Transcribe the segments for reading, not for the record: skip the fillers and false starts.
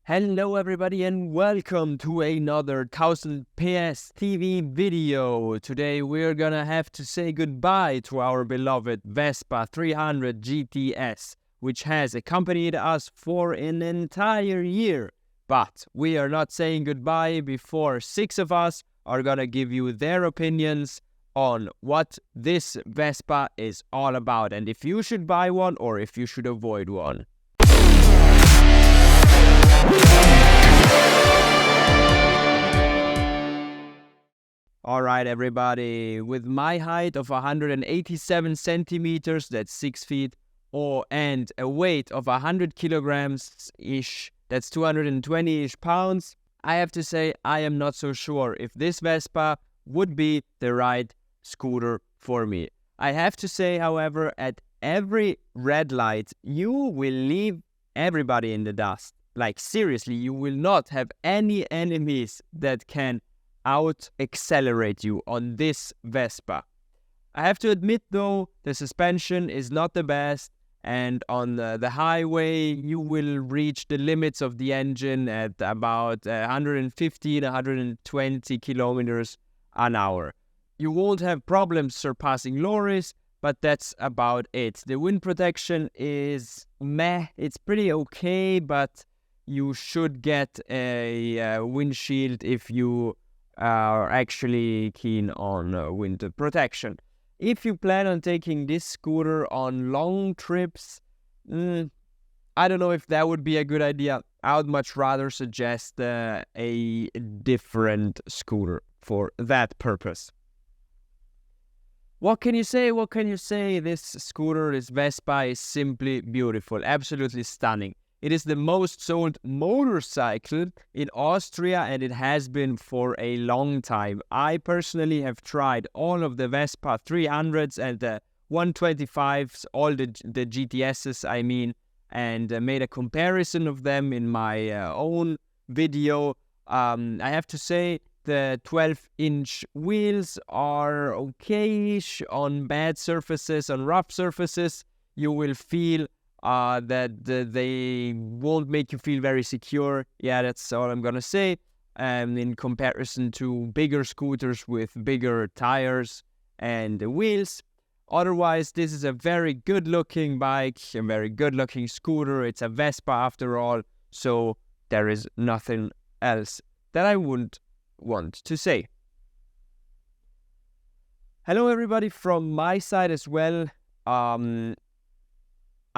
Hello everybody and welcome to another 1000 PS TV video. Today we're gonna have to say goodbye to our beloved Vespa 300 GTS, which has accompanied us for an entire year. But we are not saying goodbye before 6 of us are gonna give you their opinions on what this Vespa is all about and if you should buy one or if you should avoid one. Alright everybody, with my height of 187 centimeters, that's 6 feet, and a weight of 100 kilograms-ish, that's 220-ish pounds, I have to say I am not so sure if this Vespa would be the right scooter for me. I have to say, however, at every red light, you will leave everybody in the dust. Like seriously, you will not have any enemies that can out-accelerate you on this Vespa. I have to admit though, the suspension is not the best, and on the highway you will reach the limits of the engine at about 115, 120 kilometers an hour. You won't have problems surpassing lorries, but that's about it. The wind protection is meh, it's pretty okay, but you should get a windshield if you are actually keen on wind protection. If you plan on taking this scooter on long trips, I don't know if that would be a good idea. I would much rather suggest a different scooter for that purpose. What can you say? What can you say? This scooter, this Vespa, is simply beautiful, absolutely stunning. It is the most sold motorcycle in Austria, and it has been for a long time. I personally have tried all of the Vespa 300s and the 125s, all the GTSs I mean, and made a comparison of them in my own video. I have to say the 12-inch wheels are okay-ish on bad surfaces. On rough surfaces, you will feel that they won't make you feel very secure. Yeah, that's all I'm gonna say. In comparison to bigger scooters with bigger tires and wheels. Otherwise, this is a very good-looking bike, a very good-looking scooter. It's a Vespa after all, so there is nothing else that I wouldn't want to say. Hello everybody from my side as well.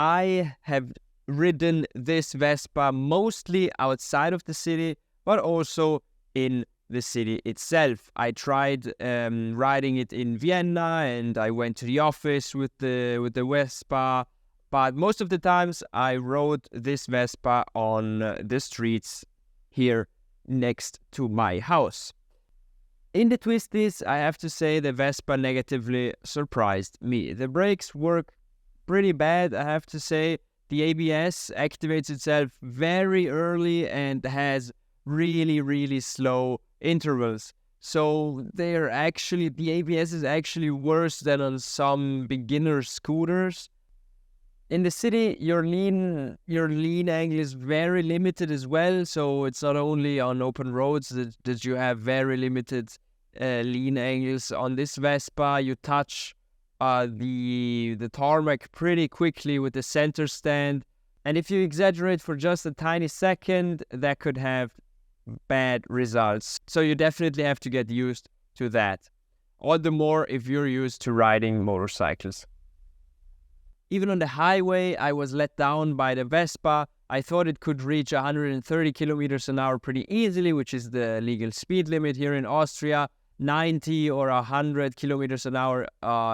I have ridden this Vespa mostly outside of the city, but also in the city itself. I tried riding it in Vienna, and I went to the office with the Vespa. But most of the times, I rode this Vespa on the streets here next to my house. In the twisties, I have to say the Vespa negatively surprised me. The brakes work pretty bad, I have to say. The ABS activates itself very early and has really slow intervals. So the ABS is actually worse than on some beginner scooters. In the city, your lean angle is very limited as well. So it's not only on open roads that you have very limited lean angles. On this Vespa, you touch the tarmac pretty quickly with the center stand, and if you exaggerate for just a tiny second, that could have bad results. So you definitely have to get used to that. All the more if you're used to riding motorcycles. Even on the highway, I was let down by the Vespa. I thought it could reach 130 kilometers an hour pretty easily, which is the legal speed limit here in Austria. 90 or 100 kilometers an hour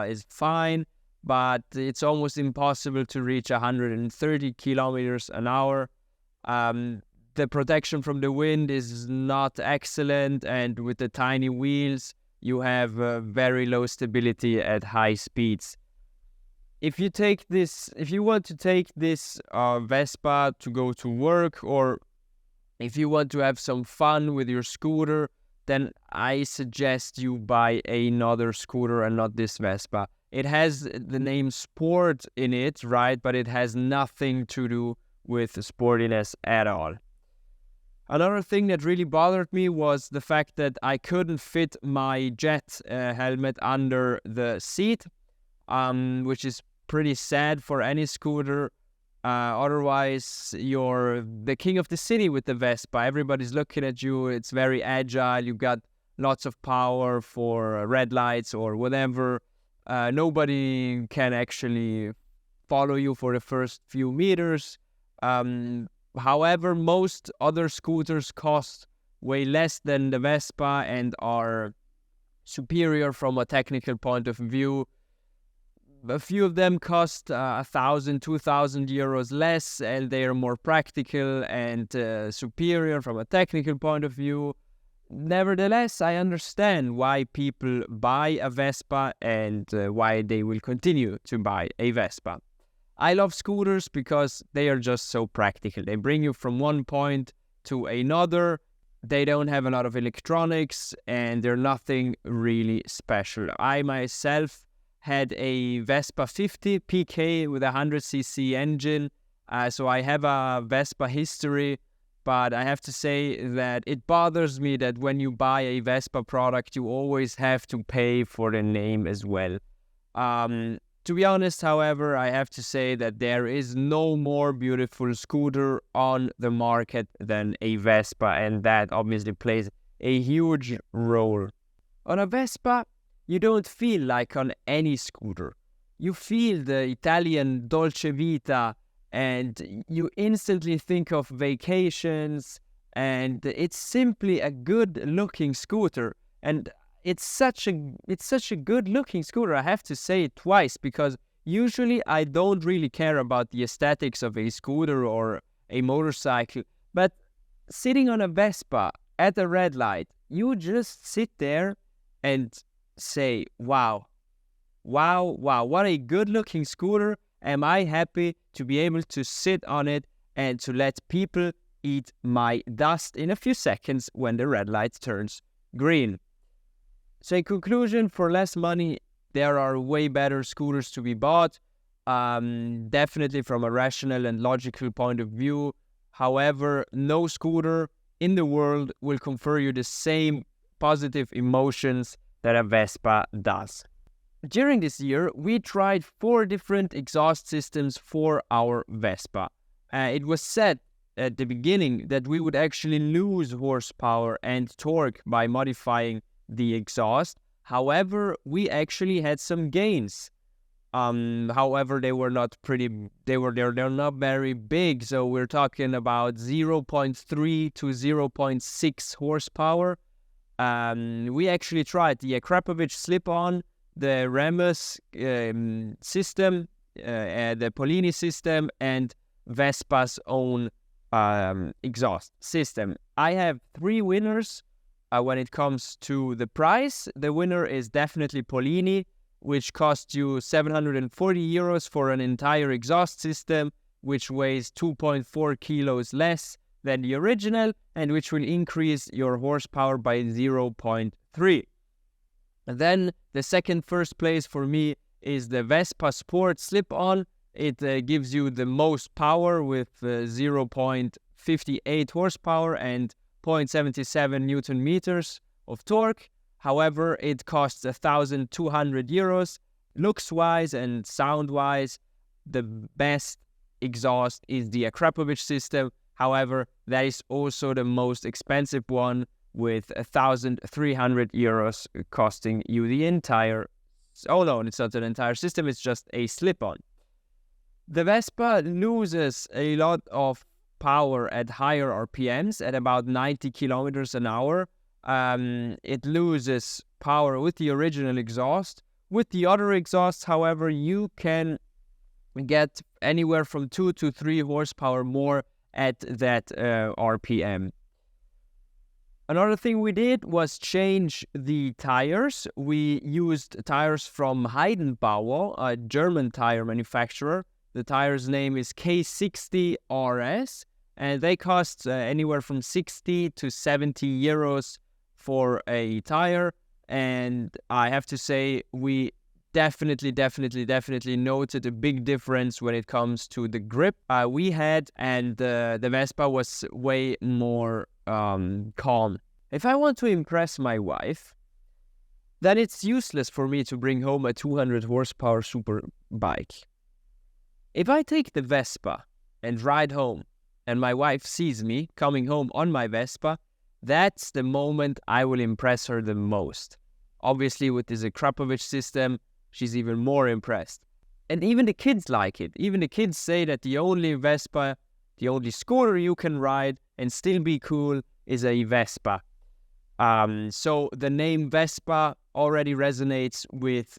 is fine, but it's almost impossible to reach 130 kilometers an hour. The protection from the wind is not excellent, and with the tiny wheels, you have very low stability at high speeds. If you want to take this Vespa to go to work, or if you want to have some fun with your scooter, then I suggest you buy another scooter and not this Vespa. It has the name sport in it, right? But it has nothing to do with sportiness at all. Another thing that really bothered me was the fact that I couldn't fit my jet helmet under the seat, which is pretty sad for any scooter. Otherwise, you're the king of the city with the Vespa. Everybody's looking at you. It's very agile. You got lots of power for red lights or whatever. Nobody can actually follow you for the first few meters. However, most other scooters cost way less than the Vespa and are superior from a technical point of view. A few of them cost 1,000, 2,000 euros less, and they are more practical and superior from a technical point of view. Nevertheless, I understand why people buy a Vespa and why they will continue to buy a Vespa. I love scooters because they are just so practical. They bring you from one point to another. They don't have a lot of electronics and they're nothing really special. I myself had a Vespa 50 PK with a 100cc engine, so I have a Vespa history, but I have to say that it bothers me that when you buy a Vespa product, you always have to pay for the name as well. To be honest, however, I have to say that there is no more beautiful scooter on the market than a Vespa, and that obviously plays a huge role. On a Vespa, you don't feel like on any scooter. You feel the Italian dolce vita and you instantly think of vacations, and it's simply a good-looking scooter. And it's such a good-looking scooter. I have to say it twice because usually I don't really care about the aesthetics of a scooter or a motorcycle, but sitting on a Vespa at a red light, you just sit there and say, wow, what a good-looking scooter. Am I happy to be able to sit on it and to let people eat my dust in a few seconds when the red light turns green. So in conclusion, for less money, there are way better scooters to be bought, definitely from a rational and logical point of view. However, no scooter in the world will confer you the same positive emotions that a Vespa does. During this year, we tried 4 different exhaust systems for our Vespa. It was said at the beginning that we would actually lose horsepower and torque by modifying the exhaust. However, we actually had some gains. However, they're not very big. So we're talking about 0.3 to 0.6 horsepower. We actually tried the Akrapovic slip-on, the Remus system, the Polini system, and Vespa's own exhaust system. I have 3 winners when it comes to the price. The winner is definitely Polini, which costs you 740 euros for an entire exhaust system, which weighs 2.4 kilos less than the original, and which will increase your horsepower by 0.3. And then the first place for me is the Vespa Sport slip-on. It gives you the most power with 0.58 horsepower and 0.77 Newton meters of torque. However, it costs 1,200 euros. Looks-wise and sound-wise, the best exhaust is the Akrapovic system. However, that is also the most expensive one, with 1,300 euros costing you the entire... Oh no, it's not an entire system, it's just a slip-on. The Vespa loses a lot of power at higher RPMs, at about 90 kilometers an hour. It loses power with the original exhaust. With the other exhausts, however, you can get anywhere from 2 to 3 horsepower more at that RPM. Another thing we did was change the tires. We used tires from Heidenbauer, a German tire manufacturer. The tire's name is K60 RS, and they cost anywhere from 60 to 70 euros for a tire. And I have to say, we definitely noted a big difference when it comes to the grip we had, and the Vespa was way more calm. If I want to impress my wife, then it's useless for me to bring home a 200 horsepower super bike. If I take the Vespa and ride home, and my wife sees me coming home on my Vespa, that's the moment I will impress her the most. Obviously, with this Akrapovic system, she's even more impressed. And even the kids like it. Even the kids say that the only Vespa, the only scooter you can ride and still be cool is a Vespa. So the name Vespa already resonates with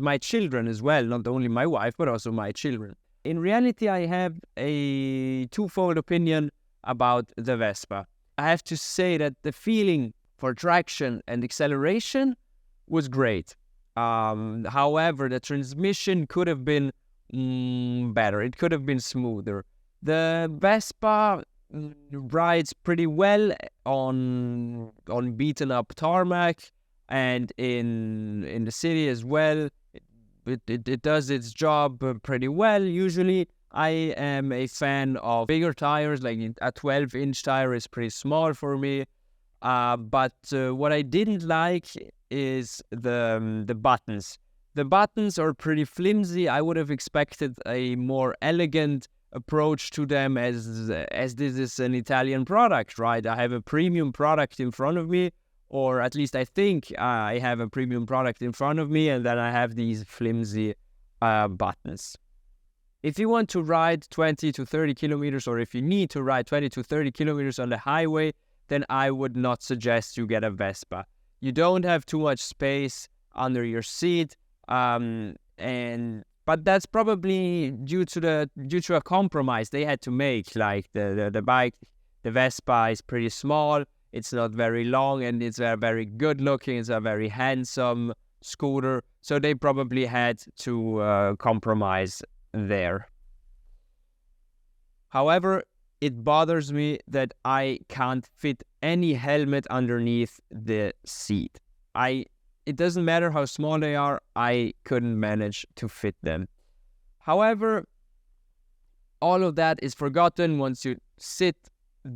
my children as well, not only my wife, but also my children. In reality, I have a twofold opinion about the Vespa. I have to say that the feeling for traction and acceleration was great. However, the transmission could have been better. It could have been smoother. The Vespa rides pretty well on beaten up tarmac and in the city as well. It does its job pretty well. Usually, I am a fan of bigger tires. Like a 12-inch tire is pretty small for me. But what I didn't like is the buttons. The buttons are pretty flimsy. I would have expected a more elegant approach to them, as this is an Italian product, right? I have a premium product in front of me, or at least I think I have a premium product in front of me, and then I have these flimsy buttons. If you want to ride 20 to 30 kilometers, or if you need to ride 20 to 30 kilometers on the highway, then I would not suggest you get a Vespa. You don't have too much space under your seat, but that's probably due to a compromise they had to make. Like the bike, the Vespa is pretty small. It's not very long, and it's a very good looking. It's a very handsome scooter. So they probably had to compromise there. However, it bothers me that I can't fit any helmet underneath the seat. It doesn't matter how small they are, I couldn't manage to fit them. However, all of that is forgotten once you sit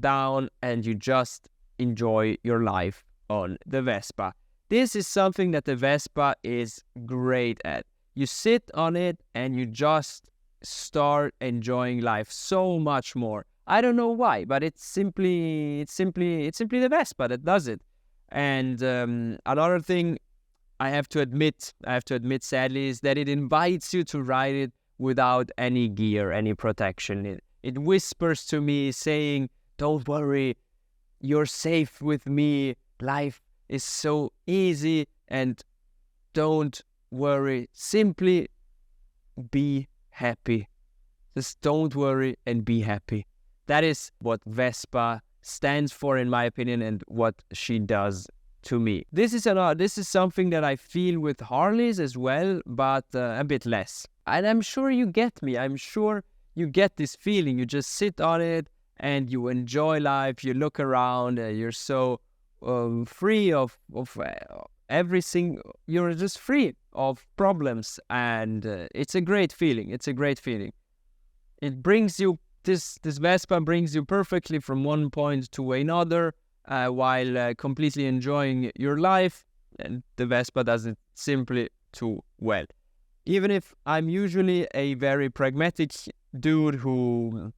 down and you just enjoy your life on the Vespa. This is something that the Vespa is great at. You sit on it and you just start enjoying life so much more. I don't know why, but it's simply the Vespa that does it. And another thing I have to admit sadly, is that it invites you to ride it without any gear, any protection. It whispers to me saying, "Don't worry, you're safe with me. Life is so easy, and don't worry. Simply be happy. Just don't worry and be happy." That is what Vespa stands for, in my opinion, and what she does to me. This is something that I feel with Harleys as well, but a bit less. And I'm sure you get me. I'm sure you get this feeling. You just sit on it and you enjoy life. You look around. You're so free of everything. You're just free of problems, and it's a great feeling. It's a great feeling. It brings you this Vespa brings you perfectly from one point to another, while completely enjoying your life, and the Vespa does it simply too well. Even if I'm usually a very pragmatic dude who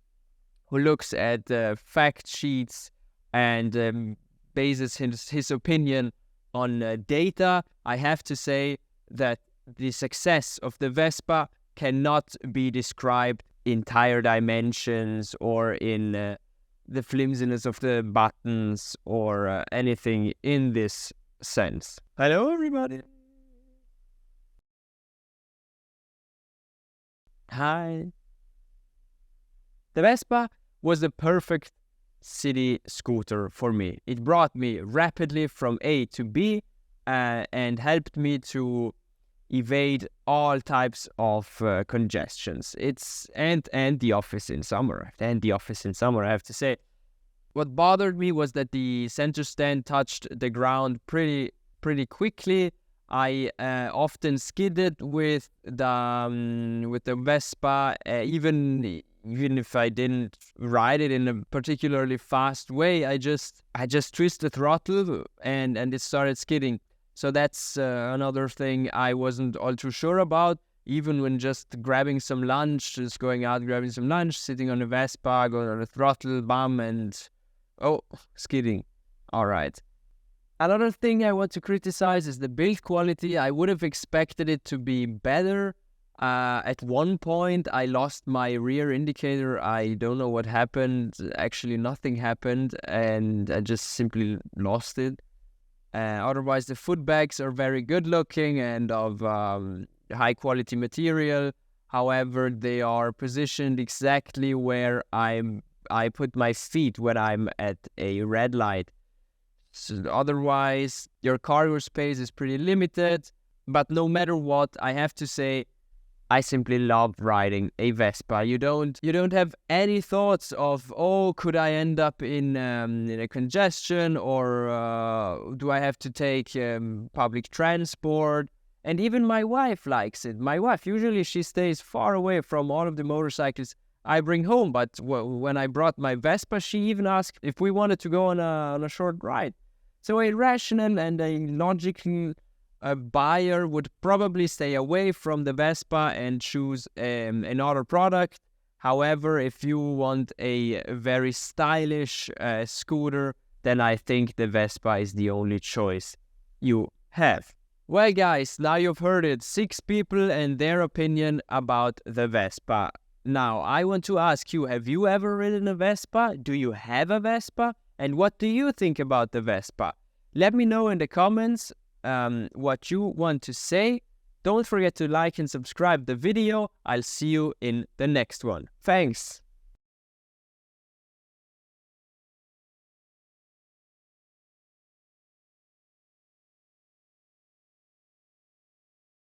looks at fact sheets and bases his opinion on data, I have to say that the success of the Vespa cannot be described in tire dimensions or in the flimsiness of the buttons or anything in this sense. Hello, everybody. Hi. The Vespa was the perfect city scooter for me. It brought me rapidly from A to B and helped me to evade all types of congestions. And the office in summer. And the office in summer, I have to say. What bothered me was that the center stand touched the ground pretty quickly. I often skidded with the Vespa, even even if I didn't ride it in a particularly fast way, I just twist the throttle and it started skidding. So that's another thing I wasn't all too sure about. Even when just grabbing some lunch, just going out grabbing some lunch, sitting on a Vespa, going on the throttle, bam, and oh, skidding. All right. Another thing I want to criticize is the build quality. I would have expected it to be better. At one point, I lost my rear indicator. I don't know what happened. Actually, nothing happened, and I just simply lost it. Otherwise, the foot bags are very good looking and of high quality material. However, they are positioned exactly where I put my feet when I'm at a red light. So otherwise, your cargo space is pretty limited. But no matter what, I have to say, I simply love riding a Vespa. You don't have any thoughts of, oh, could I end up in a congestion, or do I have to take public transport? And even my wife likes it. My wife, usually she stays far away from all of the motorcycles I bring home. But when I brought my Vespa, she even asked if we wanted to go on a short ride. So a rational and a logical buyer would probably stay away from the Vespa and choose another product. However, if you want a very stylish scooter, then I think the Vespa is the only choice you have. Well, guys, now you've heard it. 6 people and their opinion about the Vespa. Now, I want to ask you, have you ever ridden a Vespa? Do you have a Vespa? And what do you think about the Vespa? Let me know in the comments what you want to say. Don't forget to like and subscribe the video. I'll see you in the next one. Thanks.